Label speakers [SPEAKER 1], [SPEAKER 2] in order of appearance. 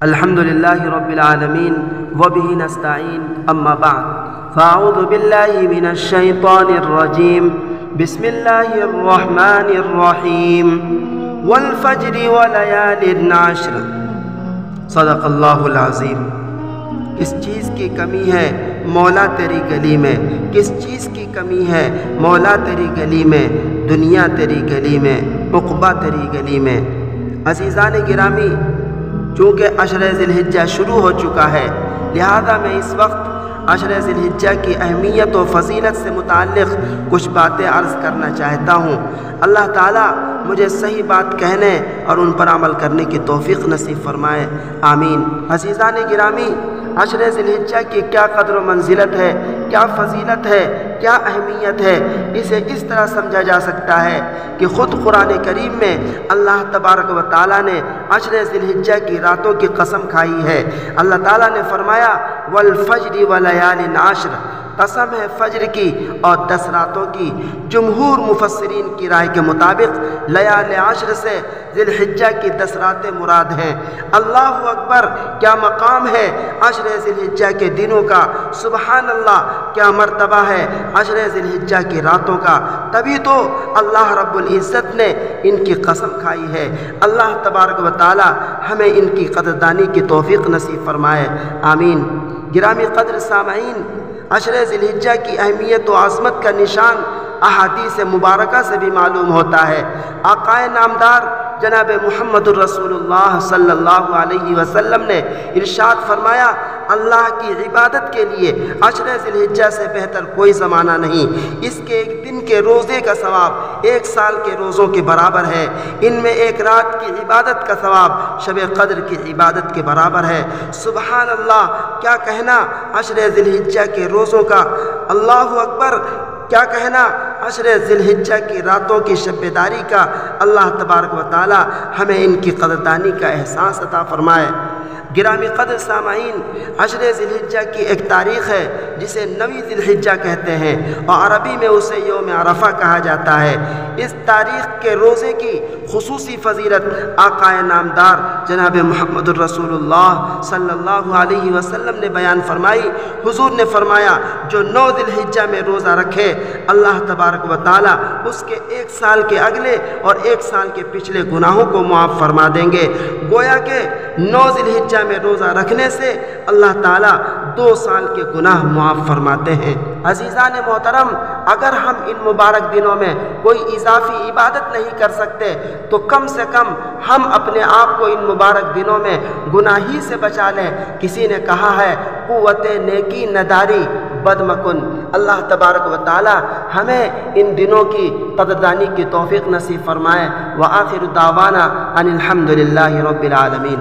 [SPEAKER 1] الحمد للہ رب العالمین وبہ نستعین اما بعد فاعوذ باللہ من الشیطان الرجیم بسم اللہ الرحمن الرحیم والفجر ولیال عشر صدق اللہ العظیم۔ کس چیز کی کمی ہے مولا تیری گلی میں، کس چیز کی کمی ہے مولا تیری گلی میں، دنیا تیری گلی میں، عقبہ تیری گلی میں۔ عزیزان گرامی، چونکہ عشر ذی الحجہ شروع ہو چکا ہے، لہذا میں اس وقت عشر ذی الحجہ کی اہمیت و فضیلت سے متعلق کچھ باتیں عرض کرنا چاہتا ہوں۔ اللہ تعالیٰ مجھے صحیح بات کہنے اور ان پر عمل کرنے کی توفیق نصیب فرمائے، آمین۔ عزیزان گرامی، عشر ذی الحجہ کی کیا قدر و منزلت ہے، کیا فضیلت ہے، کیا اہمیت ہے، اسے اس طرح سمجھا جا سکتا ہے کہ خود قرآن کریم میں اللہ تبارک و تعالیٰ نے عشر ذی الحجہ کی راتوں کی قسم کھائی ہے۔ اللہ تعالیٰ نے فرمایا والفجر ولیال عشر، قسم ہے فجر کی اور 10 راتوں کی۔ جمہور مفسرین کی رائے کے مطابق لیال عشر سے ذی الحجہ کی 10 راتیں مراد ہیں۔ اللہ اکبر، کیا مقام ہے عشر ذی الحجہ کے دنوں کا، سبحان اللہ، کیا مرتبہ ہے عشر ذی الحجہ کی راتوں کا۔ تبھی تو اللہ رب العزت نے ان کی قسم کھائی ہے۔ اللہ تبارک و تعالی ہمیں ان کی قدردانی کی توفیق نصیب فرمائے، آمین۔ گرامی قدر سامعین، عشر ذی الحجہ کی اہمیت و عظمت کا نشان احادیث مبارکہ سے بھی معلوم ہوتا ہے۔ آقا نامدار جناب محمد الرسول اللہ صلی اللہ علیہ وسلم نے ارشاد فرمایا، اللہ کی عبادت کے لیے عشر ذی الحجہ سے بہتر کوئی زمانہ نہیں۔ اس کے ایک دن کے روزے کا ثواب 1 سال کے روزوں کے برابر ہے۔ ان میں 1 رات کی عبادت کا ثواب شب قدر کی عبادت کے برابر ہے۔ سبحان اللہ، کیا کہنا عشر ذی الحجہ کے روزوں کا، اللہ اکبر، کیا کہنا عشر ذی الحجہ کی راتوں کی شب بیداری کا۔ اللہ تبارک و تعالی ہمیں ان کی قدردانی کا احساس عطا فرمائے۔ گرامی قدر سامعین، عشر ذی الحجہ کی ایک تاریخ ہے جسے 9 ذی الحجہ کہتے ہیں اور عربی میں اسے یوم عرفہ کہا جاتا ہے۔ اس تاریخ کے روزے کی خصوصی فضیلت آقا نامدار جناب محمد الرسول اللہ صلی اللہ علیہ وسلم نے بیان فرمائی۔ حضور نے فرمایا، جو 9 ذی الحجہ میں روزہ رکھے، اللہ تبارک و تعالی اس کے 1 سال کے اگلے اور 1 سال کے پچھلے گناہوں کو معاف فرما دیں گے۔ گویا کہ 9 ذی الحجہ میں روزہ رکھنے سے اللہ تعالیٰ 2 سال کے گناہ معاف فرماتے ہیں۔ عزیزان محترم، اگر ہم ان مبارک دنوں میں کوئی اضافی عبادت نہیں کر سکتے تو کم سے کم ہم اپنے آپ کو ان مبارک دنوں میں گناہی سے بچا لیں۔ کسی نے کہا ہے، قوت نیکی نداری بد مکن۔ اللہ تبارک و تعالی ہمیں ان دنوں کی قدردانی کی توفیق نصیب فرمائے۔ وآخر دعوانا ان الحمد للہ رب العالمین۔